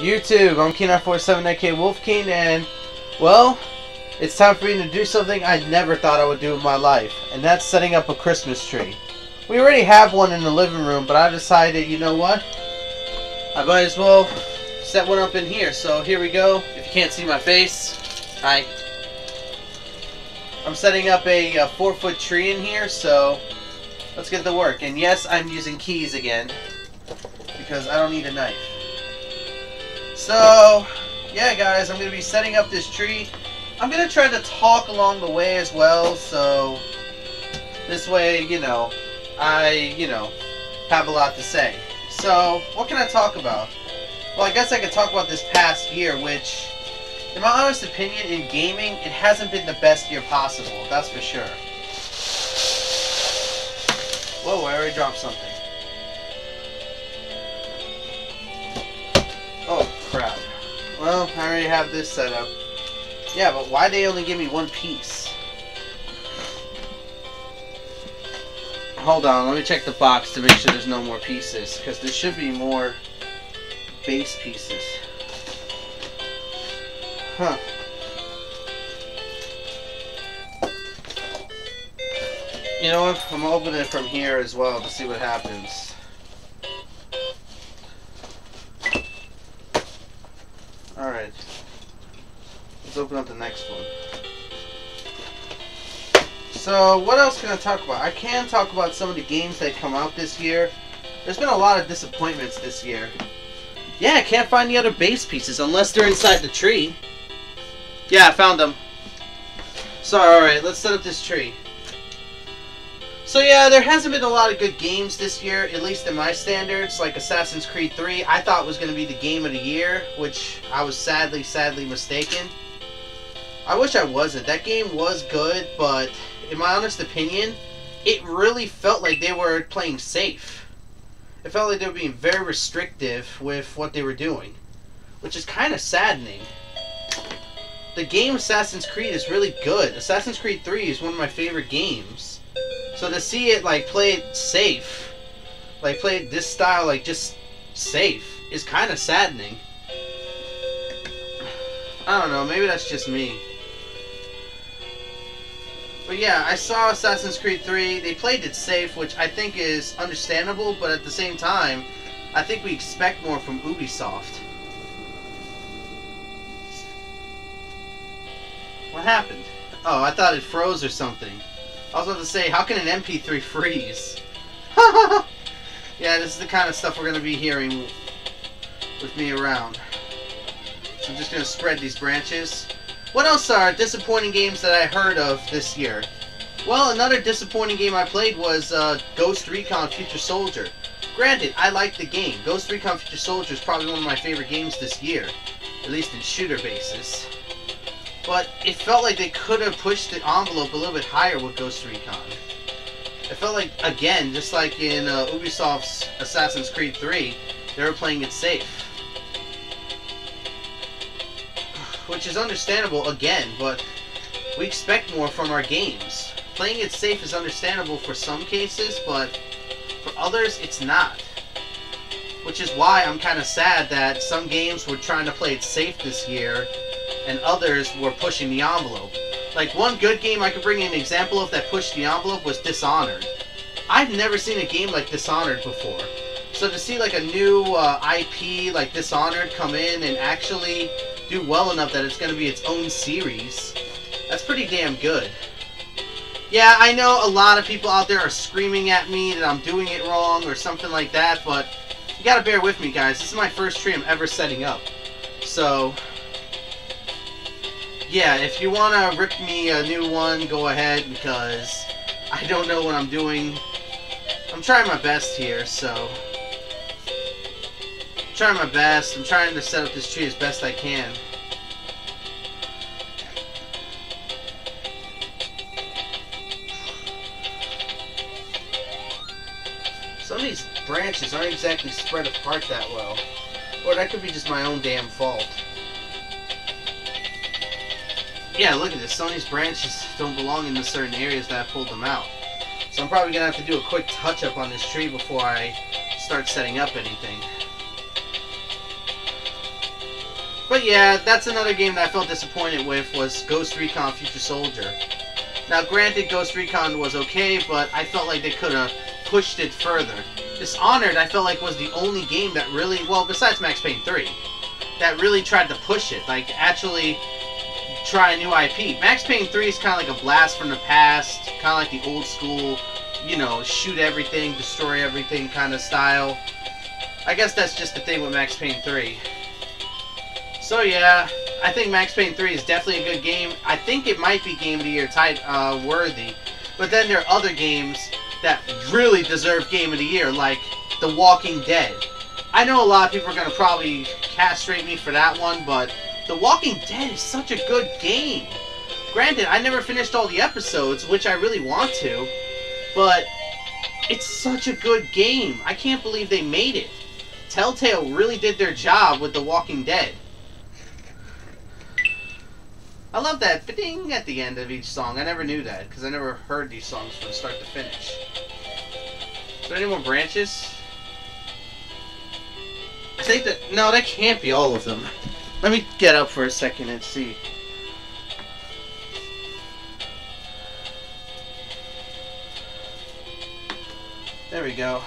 YouTube, I'm Keen947aka Wolfkeen, and, well, it's time for me to do something I never thought I would do in my life, and that's setting up a Christmas tree. We already have one in the living room, but I decided, you know what? I might as well set one up in here. So here we go. If you can't see my face, hi. I'm setting up a 4-foot tree in here, so let's get to work. And yes, I'm using keys again, because I don't need a knife. So, yeah guys, I'm going to be setting up this tree. I'm going to try to talk along the way as well, so this way, I, have a lot to say. So, what can I talk about? Well, I guess I could talk about this past year, which, in my honest opinion, in gaming, it hasn't been the best year possible, that's for sure. Whoa, I already dropped something. Oh, crap. Well, I already have this set up. Yeah, but why'd they only give me one piece? Hold on, let me check the box to make sure there's no more pieces, because there should be more base pieces. Huh. You know what? I'm opening it from here as well to see what happens. Alright. Let's open up the next one. So, what else can I talk about? I can talk about some of the games that come out this year. There's been a lot of disappointments this year. Yeah, I can't find the other base pieces unless they're inside the tree. Yeah, I found them. So, alright, let's set up this tree. So yeah, there hasn't been a lot of good games this year, at least in my standards, like Assassin's Creed 3. I thought was going to be the game of the year, which I was sadly mistaken. I wish I wasn't. That game was good, but in my honest opinion, it really felt like they were playing safe. It felt like they were being very restrictive with what they were doing, which is kind of saddening. The game Assassin's Creed is really good. Assassin's Creed 3 is one of my favorite games. So to see it, play it safe, play it this style, just safe, is kind of saddening. I don't know, maybe that's just me. But yeah, I saw Assassin's Creed 3, they played it safe, which I think is understandable, but at the same time, I think we expect more from Ubisoft. What happened? Oh, I thought it froze or something. I was about to say, how can an MP3 freeze? Yeah, this is the kind of stuff we're going to be hearing with me around. So I'm just going to spread these branches. What else are disappointing games that I heard of this year? Well, another disappointing game I played was Ghost Recon Future Soldier. Granted, I liked the game. Ghost Recon Future Soldier is probably one of my favorite games this year, at least in shooter basis. But it felt like they could have pushed the envelope a little bit higher with Ghost Recon. It felt like, again, just like in Ubisoft's Assassin's Creed 3, they were playing it safe. Which is understandable, again, but we expect more from our games. Playing it safe is understandable for some cases, but for others, it's not. Which is why I'm kind of sad that some games were trying to play it safe this year, and others were pushing the envelope. Like, one good game I could bring an example of that pushed the envelope was Dishonored. I've never seen a game like Dishonored before. So to see a new IP like Dishonored come in and actually do well enough that it's going to be its own series, that's pretty damn good. Yeah, I know a lot of people out there are screaming at me that I'm doing it wrong or something like that, but you gotta bear with me, guys. This is my first tree I'm ever setting up. So, yeah, if you want to rip me a new one, go ahead, because I don't know what I'm doing. I'm trying my best here, so I'm trying my best. I'm trying to set up this tree as best I can. Some of these branches aren't exactly spread apart that well. Or that could be just my own damn fault. Yeah, look at this. Some of these branches don't belong in the certain areas that I pulled them out. So I'm probably going to have to do a quick touch-up on this tree before I start setting up anything. But yeah, that's another game that I felt disappointed with, was Ghost Recon Future Soldier. Now granted, Ghost Recon was okay, but I felt like they could have pushed it further. Dishonored, I felt like was the only game that really, well, besides Max Payne 3, that really tried to push it, like actually try a new IP. Max Payne 3 is kind of like a blast from the past, kind of like the old school, you know, shoot everything, destroy everything kind of style. I guess that's just the thing with Max Payne 3. So yeah, I think Max Payne 3 is definitely a good game. I think it might be Game of the Year worthy. But then there are other games that really deserve Game of the Year, like The Walking Dead. I know a lot of people are going to probably castrate me for that one, but The Walking Dead is such a good game. Granted, I never finished all the episodes, which I really want to, but it's such a good game. I can't believe they made it. Telltale really did their job with The Walking Dead. I love that ba-ding at the end of each song. I never knew that, because I never heard these songs from start to finish. Is there any more branches? I think that... No, that can't be all of them. Let me get up for a second and see. There we go.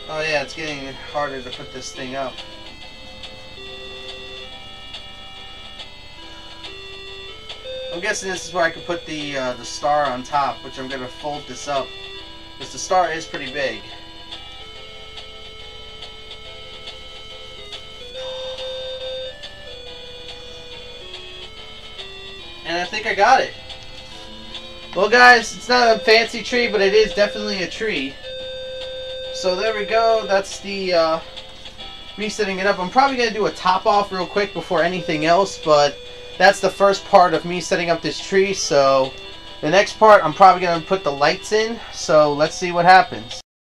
Oh yeah, it's getting harder to put this thing up. I'm guessing this is where I could put the star on top, which I'm going to fold this up, because the star is pretty big. And I think I got it. Well guys, it's not a fancy tree, but it is definitely a tree. So there we go, that's the me setting it up. I'm probably going to do a top off real quick before anything else, but that's the first part of me setting up this tree. So the next part, I'm probably going to put the lights in, so let's see what happens.